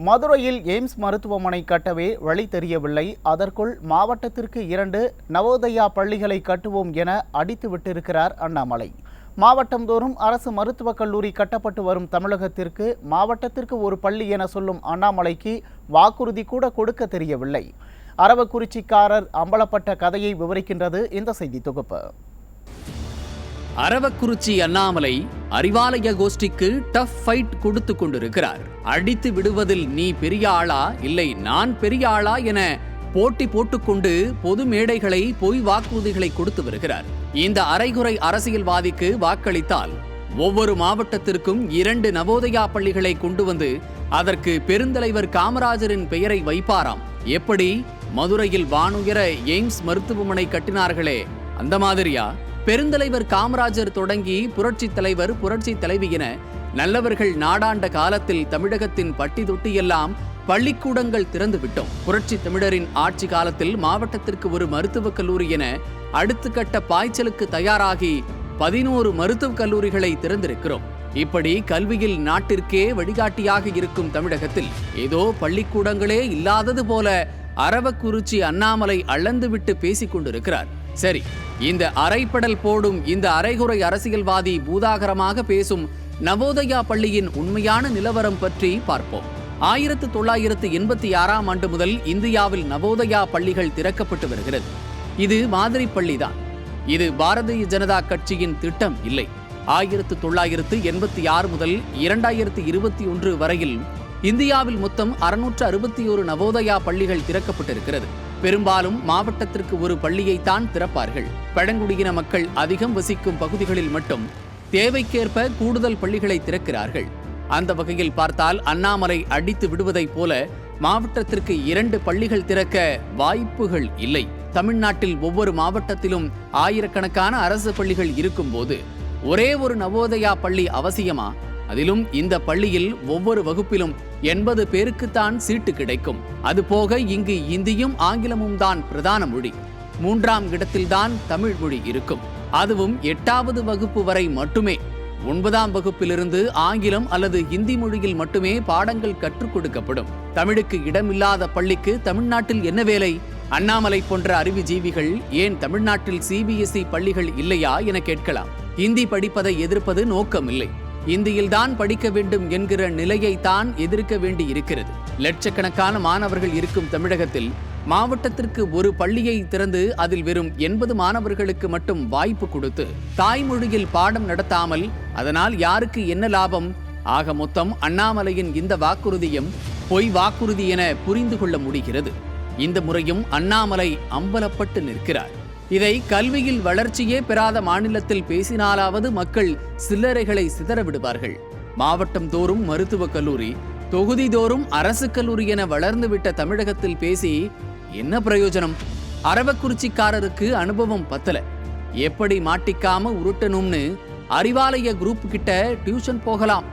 மதுரையில் எய்ம்ஸ் மருத்துவமனை கட்டவே வழி தெரியவில்லை. அதற்குள் மாவட்டத்திற்கு 2 நவோதயா பள்ளிகளை கட்டுவோம் என அடித்து விட்டிருக்கிறார் அண்ணாமலை. மாவட்டந்தோறும் அரசு மருத்துவக் கல்லூரி கட்டப்பட்டு வரும் தமிழகத்திற்கு மாவட்டத்திற்கு ஒரு பள்ளி என சொல்லும் அண்ணாமலைக்கு வாக்குறுதி கூட கொடுக்க தெரியவில்லை. அரவக்குறிச்சிக்காரர் அம்பலப்பட்ட கதையை விவரிக்கின்றது இந்த செய்தி தொகுப்பு. அரவக்குறிச்சி அண்ணாமலை அறிவாலய கோஷ்டிக்கு டஃப் ஃபைட் கொடுத்து கொண்டிருக்கிறார். அடித்து விடுவதில் நீ பெரிய ஆளா இல்லை நான் பெரிய ஆளா என போட்டி போட்டுக்கொண்டு பொது மேடைகளை பொய் வாக்குறுதிகளை கொடுத்து வருகிறார். இந்த அரைகுறை அரசியல்வாதிக்கு வாக்களித்தால் ஒவ்வொரு மாவட்டத்திற்கும் 2 நவோதயா பள்ளிகளை கொண்டு வந்து அதற்கு பெருந்தலைவர் காமராஜரின் பெயரை வைப்பாராம். எப்படி மதுரையில் வானுயர எய்ம்ஸ் மருத்துவமனை கட்டினார்களே அந்த மாதிரியா? பெருந்தலைவர் காமராஜர் தொடங்கி புரட்சி தலைவர் புரட்சி தலைவி என நல்லவர்கள் நாடாண்ட காலத்தில் தமிழகத்தின் பட்டி தொட்டியெல்லாம் பள்ளிக்கூடங்கள் திறந்து விட்டோம். புரட்சி தமிழரின் ஆட்சி காலத்தில் மாவட்டத்திற்கு ஒரு மருத்துவக் கல்லூரி என அடுத்த கட்ட பாய்ச்சலுக்கு தயாராகி 11 மருத்துவக் கல்லூரிகளை திறந்திருக்கிறோம். இப்படி கல்வியில் நாட்டிற்கே வழிகாட்டியாக இருக்கும் தமிழகத்தில் ஏதோ பள்ளிக்கூடங்களே இல்லாதது போல அரவக்குறிச்சி அண்ணாமலை அளந்துவிட்டு பேசிக் கொண்டிருக்கிறார். சரி, இந்த அரைப்படல் போடும் இந்த அரைகுறை அரசியல்வாதி பூதாகரமாக பேசும் நவோதயா பள்ளியின் உண்மையான நிலவரம் பற்றி பார்ப்போம். 1986ஆம் ஆண்டு முதல் இந்தியாவில் நவோதயா பள்ளிகள் திறக்கப்பட்டு வருகிறது. இது மாதிரி பள்ளிதான். இது பாரதிய ஜனதா கட்சியின் திட்டம் இல்லை. 1986 முதல் 2021 வரையில் இந்தியாவில் மொத்தம் 661 நவோதயா பள்ளிகள் திறக்கப்பட்டிருக்கிறது. பெரும்பாலும் மாவட்டத்திற்கு ஒரு பள்ளியைத்தான் திறப்பார்கள். பழங்குடியின மக்கள் அதிகம் வசிக்கும் பகுதிகளில் மட்டும் தேவைக்கேற்ப கூடுதல் பள்ளிகளை திறக்கிறார்கள். அந்த வகையில் பார்த்தால் அண்ணாமலை அடித்து விடுவதைப் போல மாவட்டத்திற்கு 2 பள்ளிகள் திறக்க வாய்ப்புகள் இல்லை. தமிழ்நாட்டில் ஒவ்வொரு மாவட்டத்திலும் ஆயிரக்கணக்கான அரசு பள்ளிகள் இருக்கும் போது ஒரே ஒரு நவோதயா பள்ளி அவசியமா? அதிலும் இந்த பள்ளியில் ஒவ்வொரு வகுப்பிலும் 80 பேருக்குத்தான் சீட்டு கிடைக்கும். அதுபோக இங்கு இந்தியும் ஆங்கிலமும் தான் பிரதான மொழி. 3ஆம் இடத்தில்தான் தமிழ் மொழி இருக்கும். அதுவும் 8வது வகுப்பு வரை மட்டுமே. 9ஆம் வகுப்பிலிருந்து ஆங்கிலம் அல்லது ஹிந்தி மொழியில் மட்டுமே பாடங்கள் கற்றுக் கொடுக்கப்படும். தமிழுக்கு இடமில்லாத பள்ளிக்கு தமிழ்நாட்டில் என்ன வேலை? அண்ணாமலை போன்ற அறிவுஜீவிகள் ஏன் தமிழ்நாட்டில் CBSE பள்ளிகள் இல்லையா என கேட்கலாம். ஹிந்தி படிப்பதை எதிர்ப்பது நோக்கமில்லை. இந்தியில்தான் படிக்க வேண்டும் என்கிற நிலையை தான் எதிர்க்க வேண்டி இருக்கிறது. லட்சக்கணக்கான மாணவர்கள் இருக்கும் தமிழகத்தில் மாவட்டத்திற்கு ஒரு பள்ளியை திறந்து அதில் வெறும் 80 மாணவர்களுக்கு மட்டும் வாய்ப்பு கொடுத்து தாய்மொழியில் பாடம் நடத்தாமல் அதனால் யாருக்கு என்ன லாபம்? ஆக மொத்தம் அண்ணாமலையின் இந்த வாக்குறுதியும் பொய் வாக்குறுதி என புரிந்து கொள்ள முடிகிறது. இந்த முறையும் அண்ணாமலை அம்பலப்பட்டு நிற்கிறார். இதை கல்வியில் வளர்ச்சியே பெறாத மாநிலத்தில் பேசினாலாவது மக்கள் சில்லறைகளை சிதற விடுவார்கள். மாவட்டம் தோறும் மருத்துவக் கல்லூரி, தொகுதி தோறும் அரசு கல்லூரி என வளர்ந்துவிட்ட தமிழகத்தில் பேசி என்ன பிரயோஜனம்? அரவக்குறிச்சிக்காரருக்கு அனுபவம் பத்தல. எப்படி மாட்டிக்காம உருட்டணும்னு அறிவாலய குரூப் கிட்ட டியூஷன் போகலாம்.